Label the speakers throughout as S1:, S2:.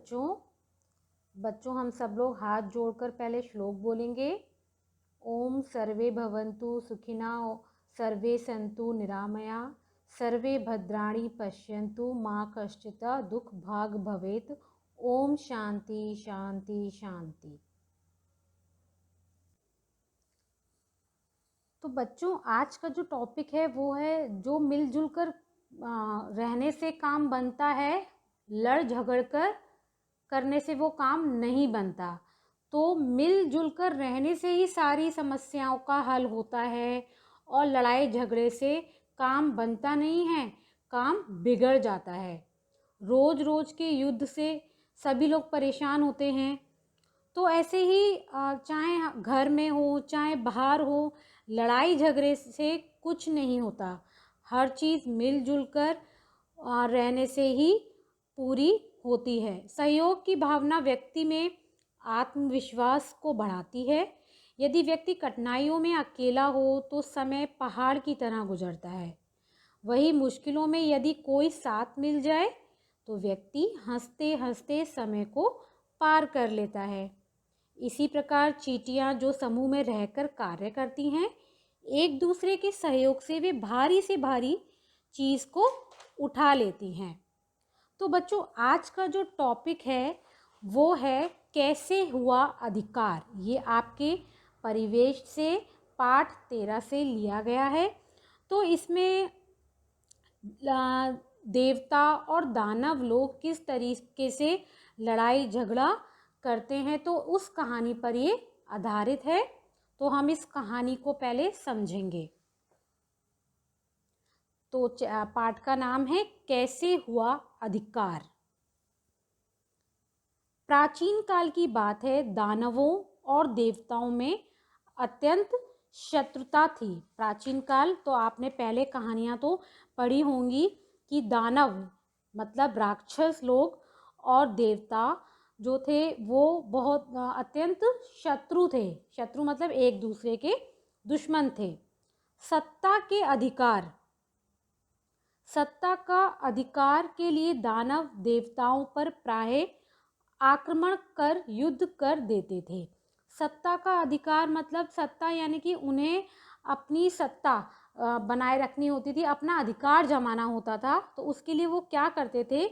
S1: बच्चों हम सब लोग हाथ जोड़कर पहले श्लोक बोलेंगे। ओम सर्वे भवन्तु सुखिना, सर्वे सन्तु निरामया, सर्वे भद्राणि पश्यन्तु, माँ कश्चित् दुख भाग भवेत्। ओम शांति शांति शांति। तो बच्चों आज का जो टॉपिक है वो है जो मिलजुल कर रहने से काम बनता है, लड़ झगड़ कर करने से वो काम नहीं बनता। तो मिलजुल कर रहने से ही सारी समस्याओं का हल होता है और लड़ाई झगड़े से काम बनता नहीं है, काम बिगड़ जाता है। रोज रोज के युद्ध से सभी लोग परेशान होते हैं। तो ऐसे ही चाहे घर में हो चाहे बाहर हो, लड़ाई झगड़े से कुछ नहीं होता। हर चीज़ मिलजुल कर रहने से ही पूरी होती है। सहयोग की भावना व्यक्ति में आत्मविश्वास को बढ़ाती है। यदि व्यक्ति कठिनाइयों में अकेला हो तो समय पहाड़ की तरह गुजरता है। वही मुश्किलों में यदि कोई साथ मिल जाए तो व्यक्ति हंसते हंसते समय को पार कर लेता है। इसी प्रकार चींटियाँ जो समूह में रहकर कार्य करती हैं, एक दूसरे के सहयोग से वे भारी से भारी चीज़ को उठा लेती हैं। तो बच्चों आज का जो टॉपिक है वो है कैसे हुआ अधिकार। ये आपके परिवेश से पाठ 13 से लिया गया है। तो इसमें देवता और दानव लोग किस तरीके से लड़ाई झगड़ा करते हैं, तो उस कहानी पर ये आधारित है। तो हम इस कहानी को पहले समझेंगे। तो पाठ का नाम है कैसे हुआ अधिकार। प्राचीन काल की बात है। दानवों और देवताओं में अत्यंत शत्रुता थी। प्राचीन काल तो आपने पहले कहानियां तो पढ़ी होंगी कि दानव मतलब राक्षस लोग और देवता जो थे वो बहुत अत्यंत शत्रु थे। शत्रु मतलब एक दूसरे के दुश्मन थे। सत्ता का अधिकार के लिए दानव देवताओं पर प्राय आक्रमण कर युद्ध कर देते थे। सत्ता का अधिकार मतलब सत्ता यानी कि उन्हें अपनी सत्ता बनाए रखनी होती थी, अपना अधिकार जमाना होता था। तो उसके लिए वो क्या करते थे,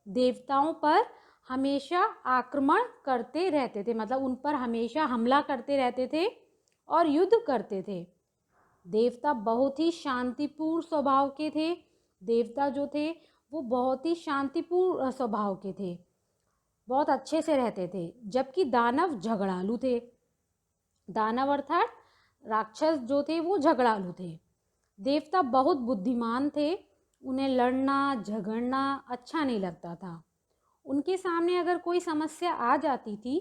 S1: देवताओं पर हमेशा आक्रमण करते रहते थे, मतलब उन पर हमेशा हमला करते रहते थे और युद्ध करते थे। देवता बहुत ही शांतिपूर्ण स्वभाव के थे। देवता जो थे वो बहुत ही शांतिपूर्ण स्वभाव के थे, बहुत अच्छे से रहते थे। जबकि दानव झगड़ालू थे। दानव अर्थात राक्षस जो थे वो झगड़ालू थे। देवता बहुत बुद्धिमान थे। उन्हें लड़ना झगड़ना अच्छा नहीं लगता था। उनके सामने अगर कोई समस्या आ जाती थी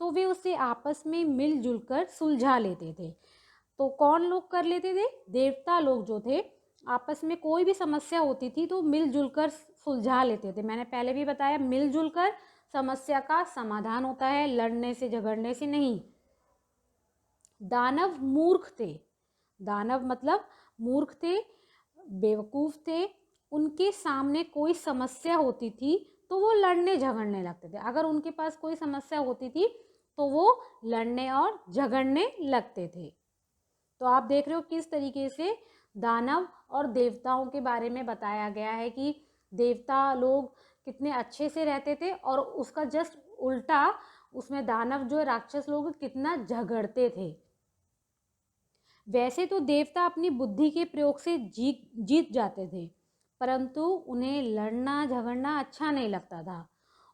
S1: तो वे उसे आपस में मिलजुल कर सुलझा लेते थे। तो कौन लोग कर लेते थे, देवता लोग जो थे आपस में कोई भी समस्या होती थी तो मिलजुल कर सुलझा लेते थे। मैंने पहले भी बताया मिलजुल कर समस्या का समाधान होता है, लड़ने से झगड़ने से नहीं। दानव मूर्ख थे। दानव मतलब मूर्ख थे, बेवकूफ़ थे। उनके सामने कोई समस्या होती थी तो वो लड़ने झगड़ने लगते थे। अगर उनके पास कोई समस्या होती थी तो वो लड़ने और झगड़ने लगते थे। तो आप देख रहे हो किस तरीके से दानव और देवताओं के बारे में बताया गया है कि देवता लोग कितने अच्छे से रहते थे और उसका जस्ट उल्टा उसमें दानव जो राक्षस लोग कितना झगड़ते थे। वैसे तो देवता अपनी बुद्धि के प्रयोग से जीत जाते थे, परंतु उन्हें लड़ना झगड़ना अच्छा नहीं लगता था।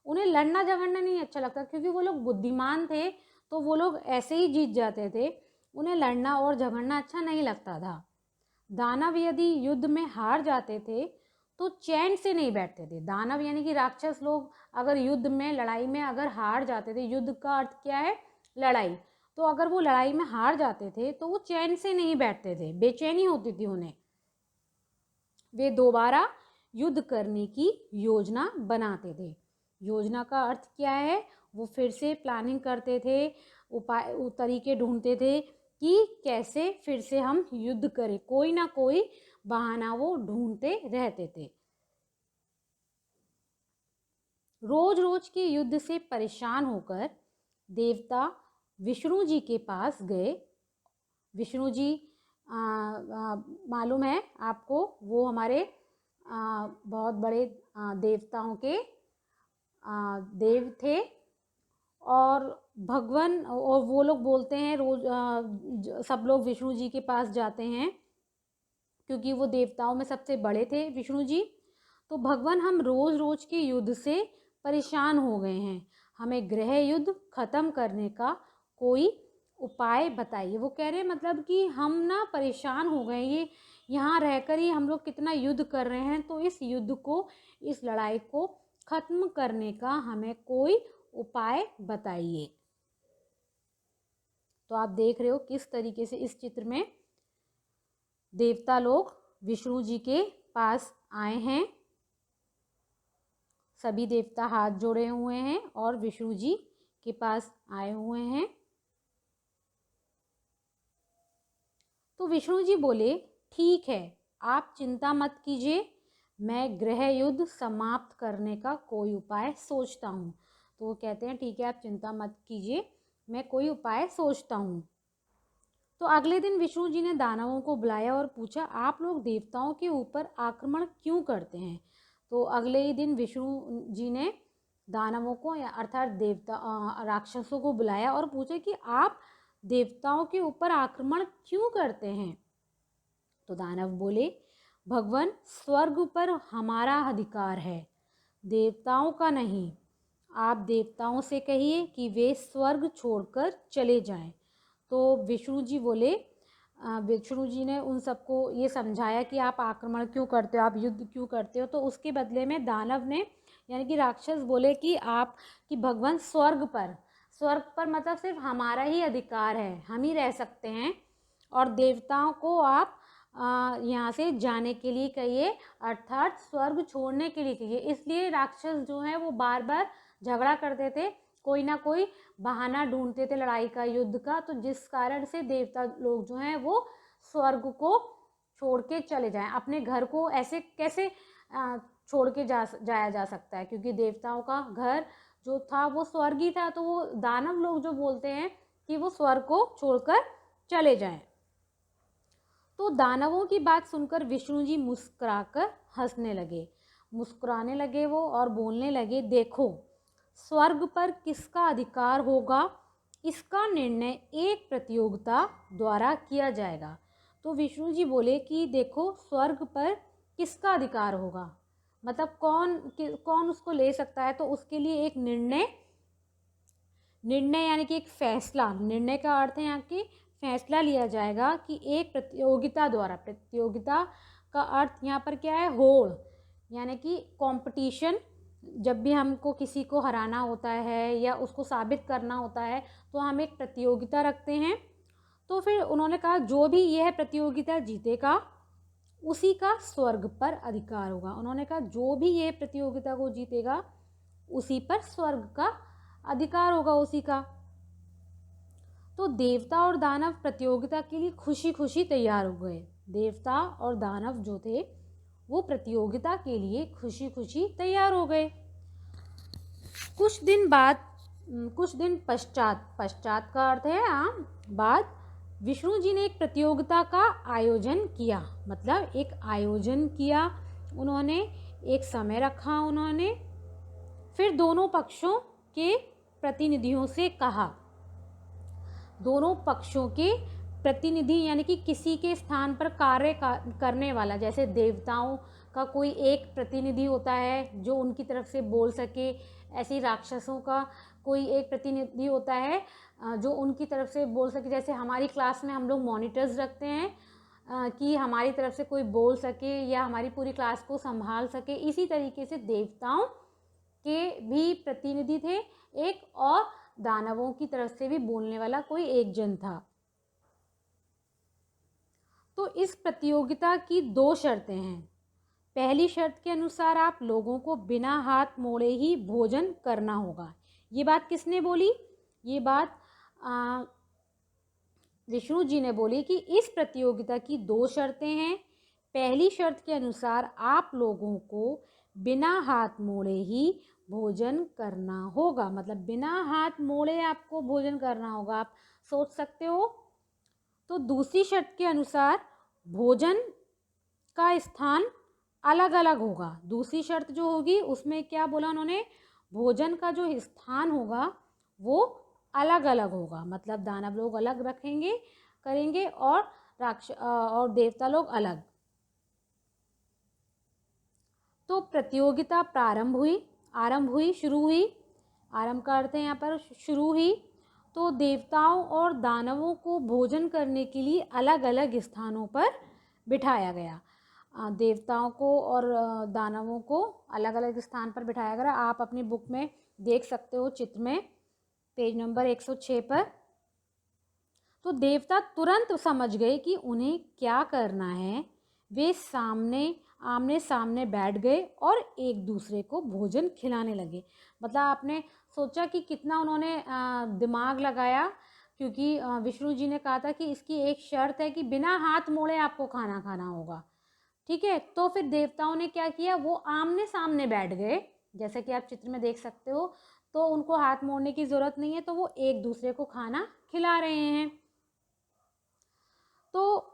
S1: उन्हें लड़ना झगड़ना नहीं अच्छा लगता क्योंकि वो लोग बुद्धिमान थे, तो वो लोग ऐसे ही जीत जाते थे। उन्हें लड़ना और झगड़ना अच्छा नहीं लगता था। दानव यदि युद्ध में हार जाते थे तो चैन से नहीं बैठते थे। दानव यानी कि राक्षस लोग अगर युद्ध में लड़ाई में अगर हार जाते थे, युद्ध का अर्थ क्या है, लड़ाई, तो अगर वो लड़ाई में हार जाते थे तो वो चैन से नहीं बैठते थे, बेचैनी होती थी उन्हें। वे दोबारा युद्ध करने की योजना बनाते थे। योजना का अर्थ क्या है, वो फिर से प्लानिंग करते थे, उपाय तरीके ढूंढते थे कि कैसे फिर से हम युद्ध करें। कोई ना कोई बहाना वो ढूंढते रहते थे। रोज रोज के युद्ध से परेशान होकर देवता विष्णु जी के पास गए। विष्णु जी मालूम है आपको, वो हमारे बहुत बड़े देवताओं के देव थे। और भगवान, और वो लोग बोलते हैं रोज सब लोग विष्णु जी के पास जाते हैं क्योंकि वो देवताओं में सबसे बड़े थे विष्णु जी। तो भगवान, हम रोज रोज के युद्ध से परेशान हो गए हैं, हमें गृह युद्ध खत्म करने का कोई उपाय बताइए। वो कह रहे हैं मतलब कि हम ना परेशान हो गए, ये यहाँ रहकर ही हम लोग कितना युद्ध कर रहे हैं, तो इस युद्ध को, इस लड़ाई को खत्म करने का हमें कोई उपाय बताइए। तो आप देख रहे हो किस तरीके से इस चित्र में देवता लोग विष्णु जी के पास आए हैं। सभी देवता हाथ जोड़े हुए हैं और विष्णु जी के पास आए हुए हैं। तो विष्णु जी बोले, ठीक है, आप चिंता मत कीजिए, मैं गृह युद्ध समाप्त करने का कोई उपाय सोचता हूँ। तो वो कहते हैं, ठीक है, आप चिंता मत कीजिए, मैं कोई उपाय सोचता हूँ। तो अगले दिन विष्णु जी ने दानवों को बुलाया और पूछा, आप लोग देवताओं के ऊपर आक्रमण क्यों करते हैं। तो अगले ही दिन विष्णु जी ने दानवों को, या अर्थात देवता राक्षसों को बुलाया और पूछा कि आप देवताओं के ऊपर आक्रमण क्यों करते हैं। तो दानव बोले, भगवान, स्वर्ग पर हमारा अधिकार है, देवताओं का नहीं। आप देवताओं से कहिए कि वे स्वर्ग छोड़कर चले जाएं। तो विष्णु जी बोले, विष्णु जी ने उन सबको ये समझाया कि आप आक्रमण क्यों करते हो, आप युद्ध क्यों करते हो। तो उसके बदले में दानव ने, यानी कि राक्षस, बोले कि आप, कि भगवान, स्वर्ग पर मतलब सिर्फ हमारा ही अधिकार है, हम ही रह सकते हैं, और देवताओं को आप यहाँ से जाने के लिए कहिए, अर्थात स्वर्ग छोड़ने के लिए कहिए। इसलिए राक्षस जो है वो बार बार झगड़ा करते थे, कोई ना कोई बहाना ढूंढते थे लड़ाई का, युद्ध का, तो जिस कारण से देवता लोग जो हैं वो स्वर्ग को छोड़ के चले जाएं। अपने घर को ऐसे कैसे छोड़ के जाया जा सकता है, क्योंकि देवताओं का घर जो था वो स्वर्ग ही था। तो वो दानव लोग जो बोलते हैं कि वो स्वर्ग को छोड़कर चले जाएं। तो दानवों की बात सुनकर विष्णु जी मुस्कुराकर हंसने लगे, मुस्कुराने लगे वो, और बोलने लगे, देखो, स्वर्ग पर किसका अधिकार होगा, इसका निर्णय एक प्रतियोगिता द्वारा किया जाएगा। तो विष्णु जी बोले कि देखो, स्वर्ग पर किसका अधिकार होगा, मतलब कौन उसको ले सकता है। तो उसके लिए एक निर्णय यानी कि एक फैसला, निर्णय का अर्थ है यहाँ की फैसला लिया जाएगा कि एक प्रतियोगिता द्वारा, प्रतियोगिता का अर्थ यहाँ पर क्या है, होड़, यानी कि कंपटीशन। जब भी हमको किसी को हराना होता है या उसको साबित करना होता है तो हम एक प्रतियोगिता रखते हैं। तो फिर उन्होंने कहा, जो भी यह प्रतियोगिता जीतेगा उसी का स्वर्ग पर अधिकार होगा। उन्होंने कहा, जो भी यह प्रतियोगिता को जीतेगा उसी पर स्वर्ग का अधिकार होगा, उसी का। तो देवता और दानव प्रतियोगिता के लिए खुशी खुशी तैयार हो गए। देवता और दानव जो थे वो प्रतियोगिता के लिए खुशी खुशी तैयार हो गए। कुछ दिन पश्चात का अर्थ है बाद, विष्णु जी ने एक प्रतियोगिता का आयोजन किया, मतलब एक आयोजन किया उन्होंने, एक समय रखा उन्होंने। फिर दोनों पक्षों के प्रतिनिधियों से कहा, दोनों पक्षों के प्रतिनिधि यानी कि किसी के स्थान पर कार्य करने वाला, जैसे देवताओं का कोई एक प्रतिनिधि होता है जो उनकी तरफ से बोल सके, ऐसे राक्षसों का कोई एक प्रतिनिधि होता है जो उनकी तरफ से बोल सके। जैसे हमारी क्लास में हम लोग मॉनिटर्स रखते हैं कि हमारी तरफ से कोई बोल सके या हमारी पूरी क्लास को संभाल सके, इसी तरीके से देवताओं के भी प्रतिनिधि थे एक, और दानवों की तरफ से भी बोलने वाला कोई एक जन था। तो इस प्रतियोगिता की 2 शर्तें हैं। पहली शर्त के अनुसार आप लोगों को बिना हाथ मोड़े ही भोजन करना होगा। ये बात किसने बोली? ये बात विष्णु जी ने बोली कि इस प्रतियोगिता की 2 शर्तें हैं। पहली शर्त के अनुसार आप लोगों को बिना हाथ मोड़े ही भोजन करना होगा, मतलब बिना हाथ मोड़े आपको भोजन करना होगा। आप सोच सकते हो। तो दूसरी शर्त के अनुसार भोजन का स्थान अलग अलग होगा। दूसरी शर्त जो होगी उसमें क्या बोला उन्होंने, भोजन का जो स्थान होगा वो अलग अलग होगा, मतलब दानव लोग अलग रखेंगे करेंगे और और देवता लोग अलग। तो प्रतियोगिता आरंभ हुई, शुरू हुई। आरंभ का अर्थ है यहाँ पर शुरू हुई। तो देवताओं और दानवों को भोजन करने के लिए अलग अलग स्थानों पर बिठाया गया। देवताओं को और दानवों को अलग अलग स्थान पर बिठाया गया। आप अपनी बुक में देख सकते हो चित्र में, पेज नंबर 106 पर। तो देवता तुरंत समझ गए कि उन्हें क्या करना है। वे आमने सामने बैठ गए और एक दूसरे को भोजन खिलाने लगे। मतलब आपने सोचा कि कितना उन्होंने दिमाग लगाया, क्योंकि विष्णु जी ने कहा था कि इसकी एक शर्त है कि बिना हाथ मोड़े आपको खाना खाना होगा। ठीक है, तो फिर देवताओं ने क्या किया, वो आमने सामने बैठ गए, जैसे कि आप चित्र में देख सकते हो। तो उनको हाथ मोड़ने की जरूरत नहीं है, तो वो एक दूसरे को खाना खिला रहे हैं। तो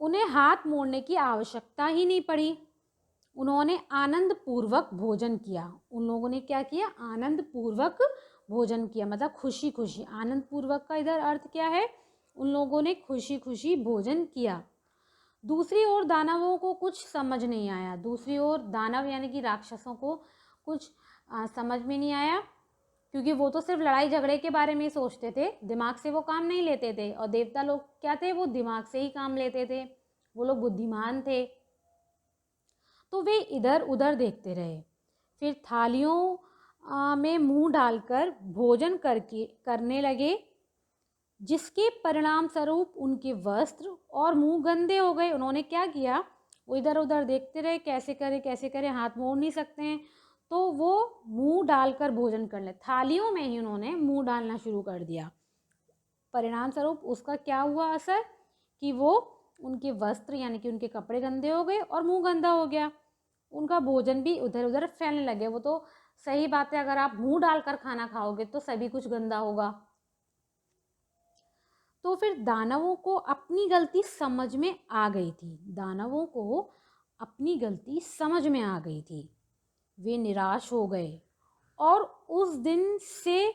S1: उन्हें हाथ मोड़ने की आवश्यकता ही नहीं पड़ी। उन्होंने आनंद पूर्वक भोजन किया। उन लोगों ने क्या किया, आनंद पूर्वक भोजन किया, मतलब खुशी खुशी। आनंद पूर्वक का इधर अर्थ क्या है, उन लोगों ने खुशी खुशी भोजन किया। दूसरी ओर दानवों को कुछ समझ नहीं आया। दूसरी ओर दानव यानी कि राक्षसों को कुछ समझ में नहीं आया, क्योंकि वो तो सिर्फ लड़ाई झगड़े के बारे में ही सोचते थे, दिमाग से वो काम नहीं लेते थे। और देवता लोग क्या थे, वो दिमाग से ही काम लेते थे, वो लोग बुद्धिमान थे। तो वे इधर उधर देखते रहे। फिर थालियों में मुंह डालकर भोजन करने लगे, जिसके परिणाम स्वरूप उनके वस्त्र और मुंह गंदे हो गए। उन्होंने क्या किया, वो इधर उधर देखते रहे, कैसे करें, हाथ मोड़ नहीं सकते हैं, तो वो मुंह डालकर भोजन कर ले। थालियों में ही उन्होंने मुंह डालना शुरू कर दिया। परिणाम स्वरूप उसका क्या हुआ असर, कि वो उनके वस्त्र यानी कि उनके कपड़े गंदे हो गए और मुंह गंदा हो गया। उनका भोजन भी उधर उधर फैलने लगे। वो तो सही बात है, अगर आप मुंह डालकर खाना खाओगे तो सभी कुछ गंदा होगा। तो फिर दानवों को अपनी गलती समझ में आ गई थी। दानवों को अपनी गलती समझ में आ गई थी। वे निराश हो गए और उस दिन से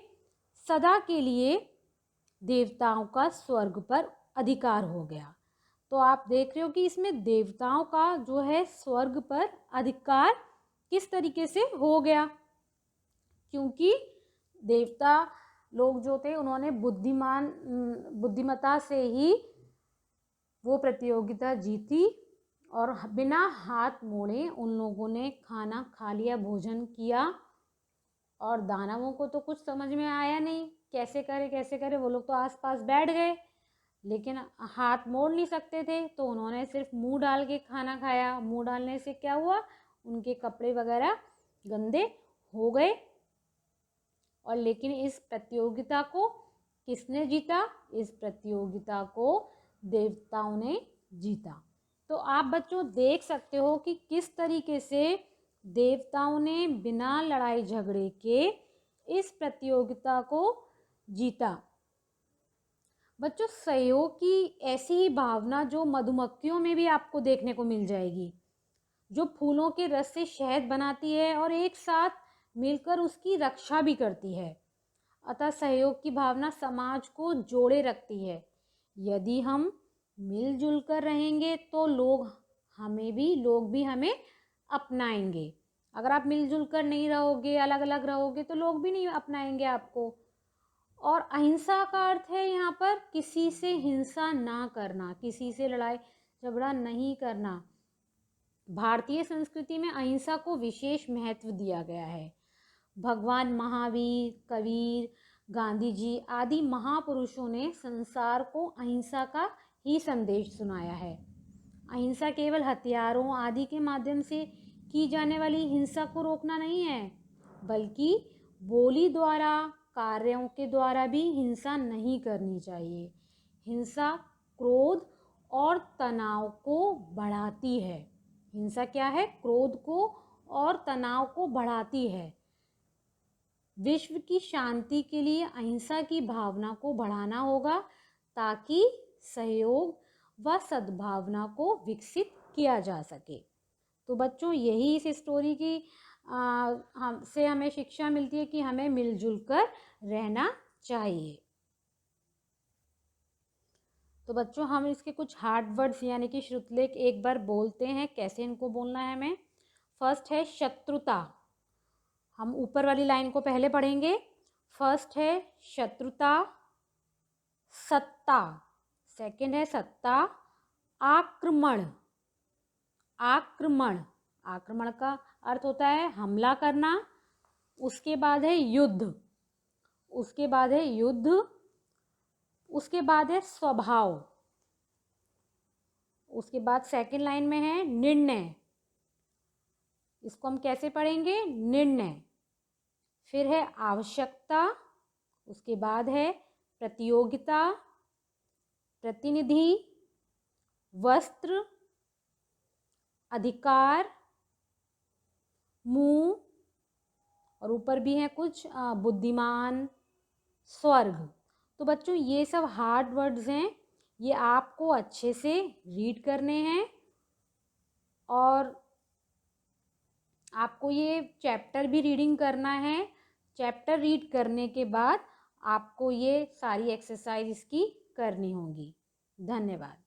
S1: सदा के लिए देवताओं का स्वर्ग पर अधिकार हो गया। तो आप देख रहे हो कि इसमें देवताओं का जो है स्वर्ग पर अधिकार किस तरीके से हो गया, क्योंकि देवता लोग जो थे उन्होंने बुद्धिमत्ता से ही वो प्रतियोगिता जीती और बिना हाथ मोड़े उन लोगों ने खाना खा लिया, भोजन किया। और दानवों को तो कुछ समझ में आया नहीं, कैसे करे, वो लोग तो आसपास बैठ गए, लेकिन हाथ मोड़ नहीं सकते थे, तो उन्होंने सिर्फ मुंह डाल के खाना खाया। मुंह डालने से क्या हुआ, उनके कपड़े वगैरह गंदे हो गए। और लेकिन इस प्रतियोगिता को किसने जीता, इस प्रतियोगिता को देवताओं ने जीता। तो आप बच्चों देख सकते हो कि किस तरीके से देवताओं ने बिना लड़ाई झगड़े के इस प्रतियोगिता को जीता। बच्चों सहयोग की ऐसी ही भावना जो मधुमक्खियों में भी आपको देखने को मिल जाएगी, जो फूलों के रस से शहद बनाती है और एक साथ मिलकर उसकी रक्षा भी करती है। अतः सहयोग की भावना समाज को जोड़े रखती है। यदि हम मिलजुल कर रहेंगे तो लोग भी हमें अपनाएंगे। अगर आप मिलजुल कर नहीं रहोगे, अलग अलग रहोगे, तो लोग भी नहीं अपनाएंगे आपको। और अहिंसा का अर्थ है यहाँ पर किसी से हिंसा ना करना, किसी से लड़ाई झगड़ा नहीं करना। भारतीय संस्कृति में अहिंसा को विशेष महत्व दिया गया है। भगवान महावीर, कबीर, गांधी जी आदि महापुरुषों ने संसार को अहिंसा का ही संदेश सुनाया है। अहिंसा केवल हथियारों आदि के माध्यम से की जाने वाली हिंसा को रोकना नहीं है, बल्कि बोली द्वारा, कार्यों के द्वारा भी हिंसा नहीं करनी चाहिए। हिंसा क्रोध और तनाव को बढ़ाती है। हिंसा क्या है? क्रोध को और तनाव को बढ़ाती है। विश्व की शांति के लिए अहिंसा की भावना को बढ़ाना होगा ताकि सहयोग व सद्भावना को विकसित किया जा सके। तो बच्चों, यही इस स्टोरी की हमसे हमें शिक्षा मिलती है कि हमें मिलजुल कर रहना चाहिए। तो बच्चों, हम इसके कुछ हार्ड वर्ड्स यानी कि श्रुतलेख एक बार बोलते हैं, कैसे इनको बोलना है हमें। फर्स्ट है शत्रुता। हम ऊपर वाली लाइन को पहले पढ़ेंगे। फर्स्ट है शत्रुता। सत्ता, सेकंड है सत्ता। आक्रमण, आक्रमण, आक्रमण का अर्थ होता है हमला करना। उसके बाद है युद्ध, उसके बाद है युद्ध। उसके बाद है स्वभाव। उसके बाद सेकंड लाइन में है निर्णय। इसको हम कैसे पढ़ेंगे? निर्णय। फिर है आवश्यकता। उसके बाद है प्रतियोगिता, प्रतिनिधि, वस्त्र, अधिकार, मुंह, और ऊपर भी है कुछ बुद्धिमान, स्वर्ग। तो बच्चों, ये सब हार्ड वर्ड्स हैं, ये आपको अच्छे से रीड करने हैं और आपको ये चैप्टर भी रीडिंग करना है। चैप्टर रीड करने के बाद आपको ये सारी एक्सरसाइज इसकी करनी होगी। धन्यवाद।